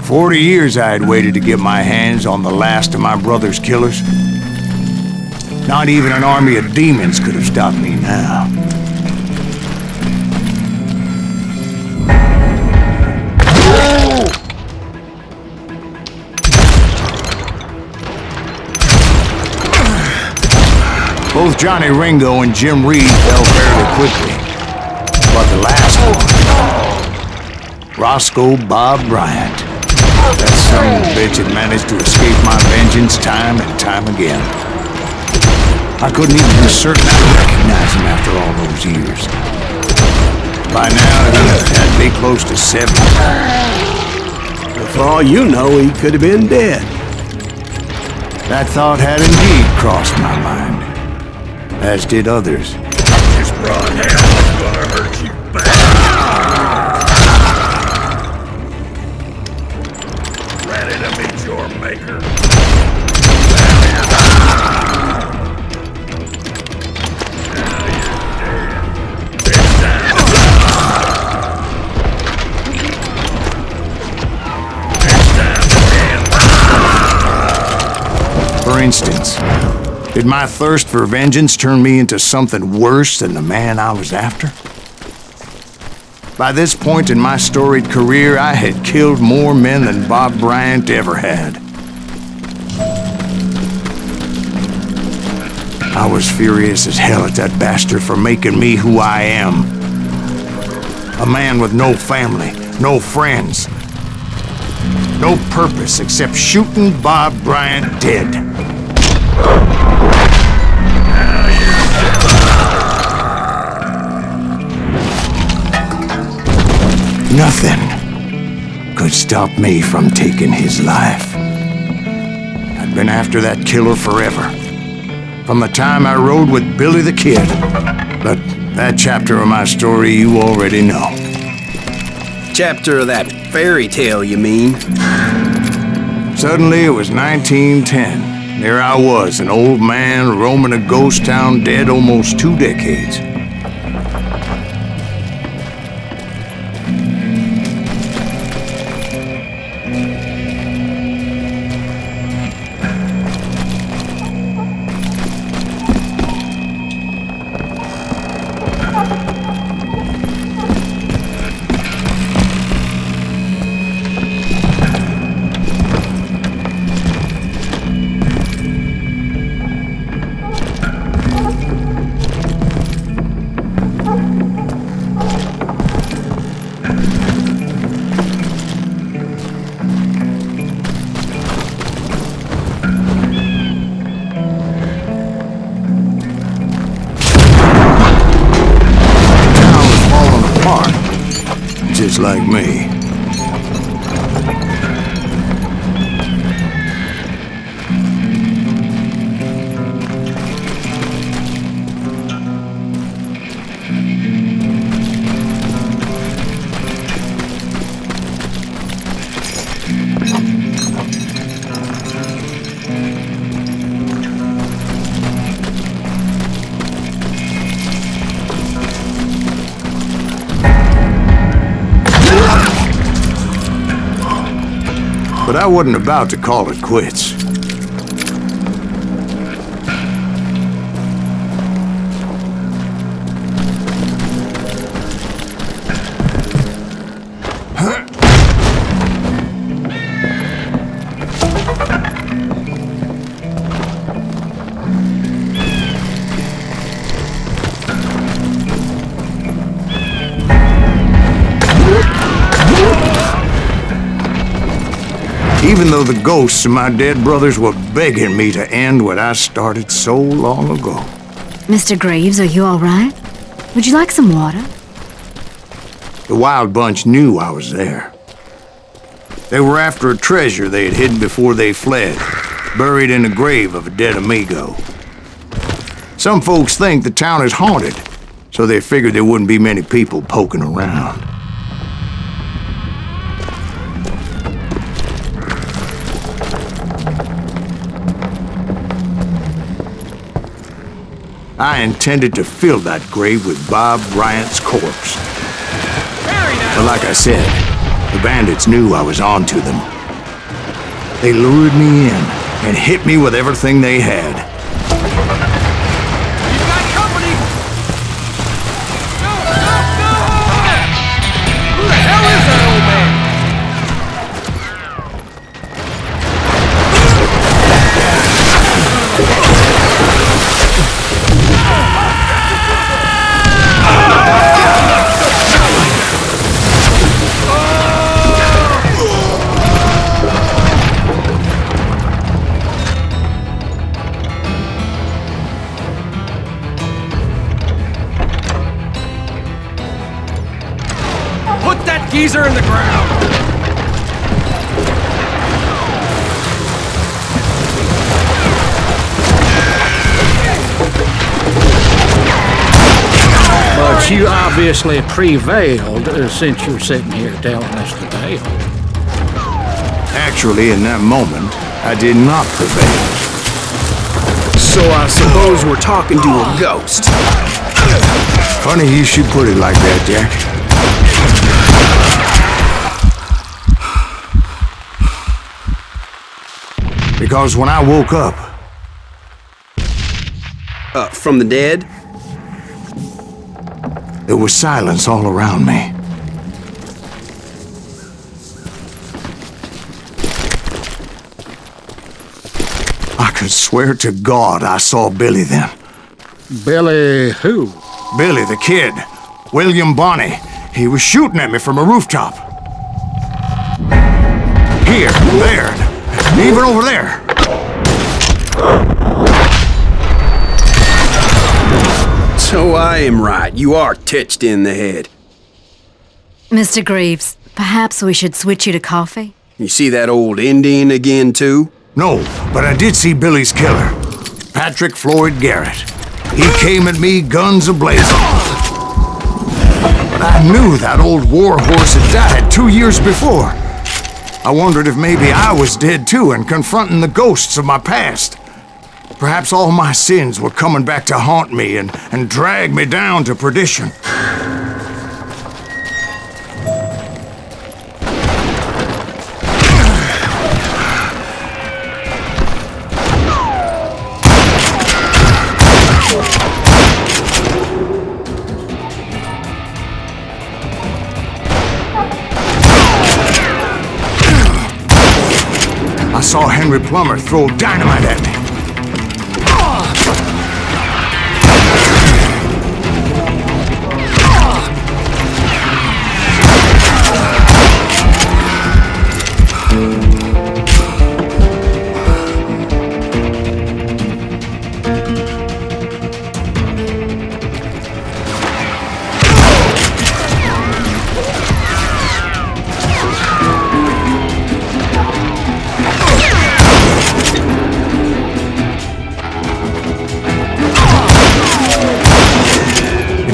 40 years I had waited to get my hands on the last of my brother's killers. Not even an army of demons could have stopped me now. Both Johnny Ringo and Jim Reed fell fairly quickly. But the last one, Roscoe Bob Bryant, that son of a bitch had managed to escape my vengeance time and time again. I couldn't even be certain I'd recognize him after all those years. By now, he had to be close to 70. For all you know, he could have been dead. That thought had indeed crossed my mind, as did others. This broad hell is gonna hurt you bad. Ready to meet your maker. For instance, did my thirst for vengeance turn me into something worse than the man I was after? By this point in my storied career, I had killed more men than Bob Bryant ever had. I was furious as hell at that bastard for making me who I am. A man with no family, no friends, no purpose except shooting Bob Bryant dead. Nothing could stop me from taking his life. I'd been after that killer forever, from the time I rode with Billy the Kid. But that chapter of my story you already know. Chapter of that fairy tale, you mean? Suddenly it was 1910. There I was, an old man roaming a ghost town dead almost 2 decades. Just like me. But I wasn't about to call it quits. Even though the ghosts of my dead brothers were begging me to end what I started so long ago. Mr. Graves, are you all right? Would you like some water? The Wild Bunch knew I was there. They were after a treasure they had hidden before they fled, buried in the grave of a dead amigo. Some folks think the town is haunted, so they figured there wouldn't be many people poking around. I intended to fill that grave with Bob Bryant's corpse. But like I said, the bandits knew I was on to them. They lured me in and hit me with everything they had. You've got company! Go, go, go! Who the hell is that old man? Put that geezer in the ground! But you obviously prevailed since you're sitting here telling us the tale. Actually, in that moment, I did not prevail. So I suppose we're talking to a ghost. Funny you should put it like that, Jack. Because when I woke up, From the dead? there was silence all around me. I could swear to God I saw Billy then. Billy who? Billy, the kid. William Bonney. He was shooting at me from a rooftop. Here, there, and even over there. So I am right. You are titched in the head. Mr. Greaves, perhaps we should switch you to coffee? You see that old Indian again, too? No, but I did see Billy's killer, Patrick Floyd Garrett. He came at me guns a-blazing. But I knew that old war horse had died 2 years before. I wondered if maybe I was dead too and confronting the ghosts of my past. Perhaps all my sins were coming back to haunt me and drag me down to perdition. I saw Henry Plummer throw dynamite at me.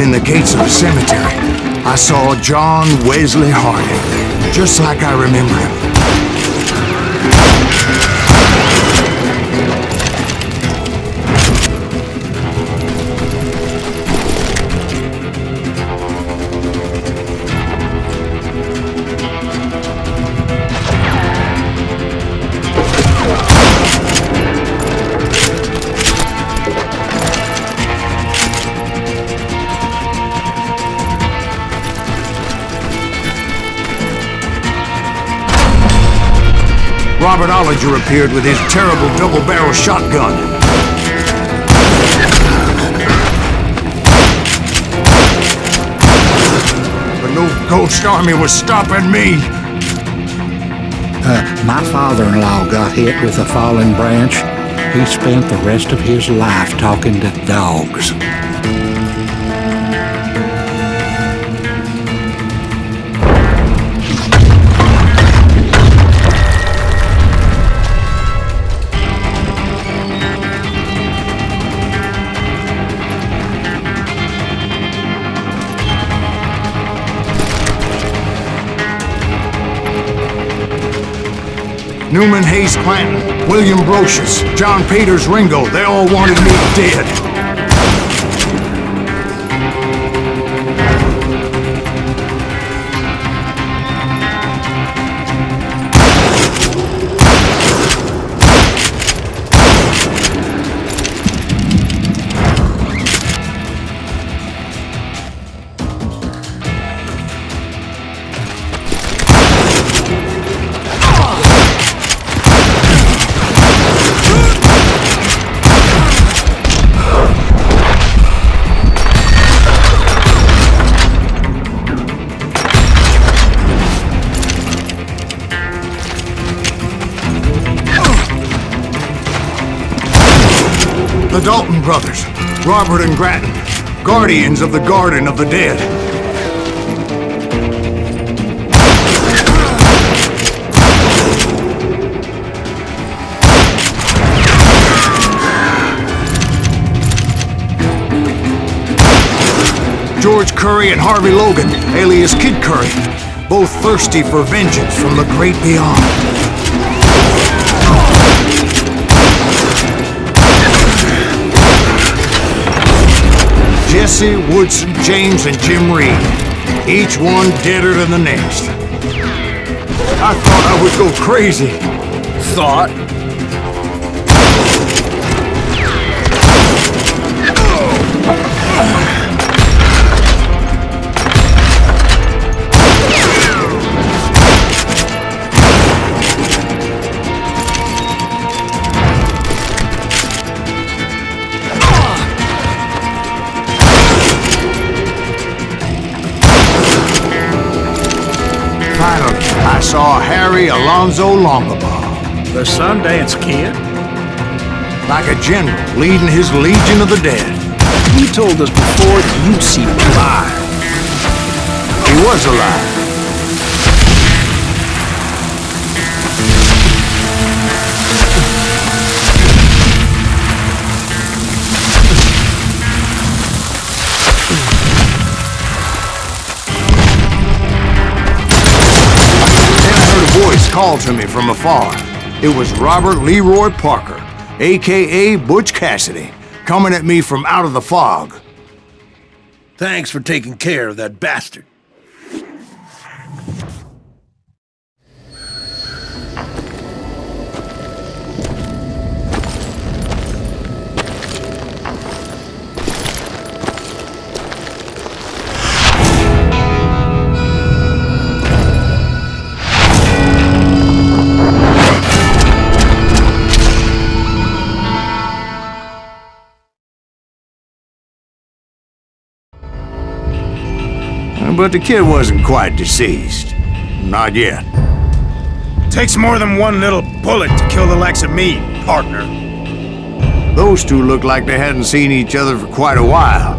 In the gates of the cemetery, I saw John Wesley Harding, just like I remember him. Robert Ollinger appeared with his terrible double-barrel shotgun. But no ghost army was stopping me. My father-in-law got hit with a fallen branch. He spent the rest of his life talking to dogs. Newman Hayes Clanton, William Brocious, John Peters Ringo, they all wanted me dead. The Dalton brothers, Robert and Grattan, guardians of the Garden of the Dead. George Curry and Harvey Logan, alias Kid Curry, both thirsty for vengeance from the great beyond. Jesse, Woodson, James, and Jim Reed, each one deader than the next. I thought I would go crazy. Thought? Finally, I saw Harry Alonzo Longabaugh. The Sundance Kid? Like a general leading his legion of the dead. You told us before that you'd see him alive. He was alive. Voice called to me from afar. It was Robert Leroy Parker, a.k.a. Butch Cassidy, coming at me from out of the fog. Thanks for taking care of that bastard. But the kid wasn't quite deceased. Not yet. Takes more than one little bullet to kill the likes of me, partner. Those two looked like they hadn't seen each other for quite a while.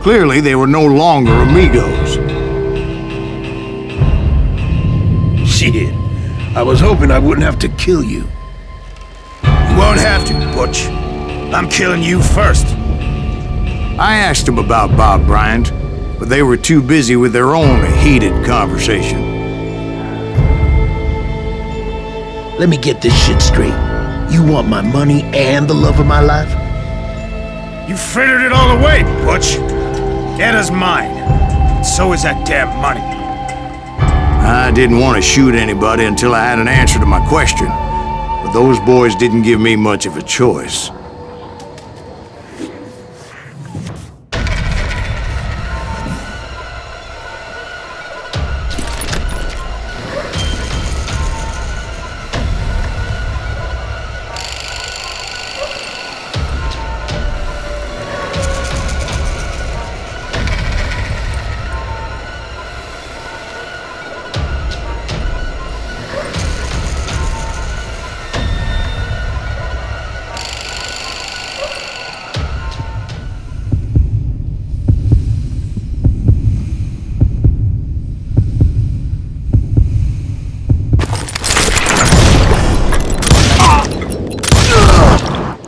Clearly, they were no longer amigos. Shit. I was hoping I wouldn't have to kill you. You won't have to, Butch. I'm killing you first. I asked them about Bob Bryant, but they were too busy with their own heated conversation. Let me get this shit straight. You want my money and the love of my life? You frittered it all away, Butch. Anna's mine. And so is that damn money. I didn't want to shoot anybody until I had an answer to my question, but those boys didn't give me much of a choice.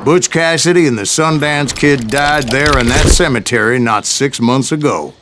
Butch Cassidy and the Sundance Kid died there in that cemetery not 6 months ago.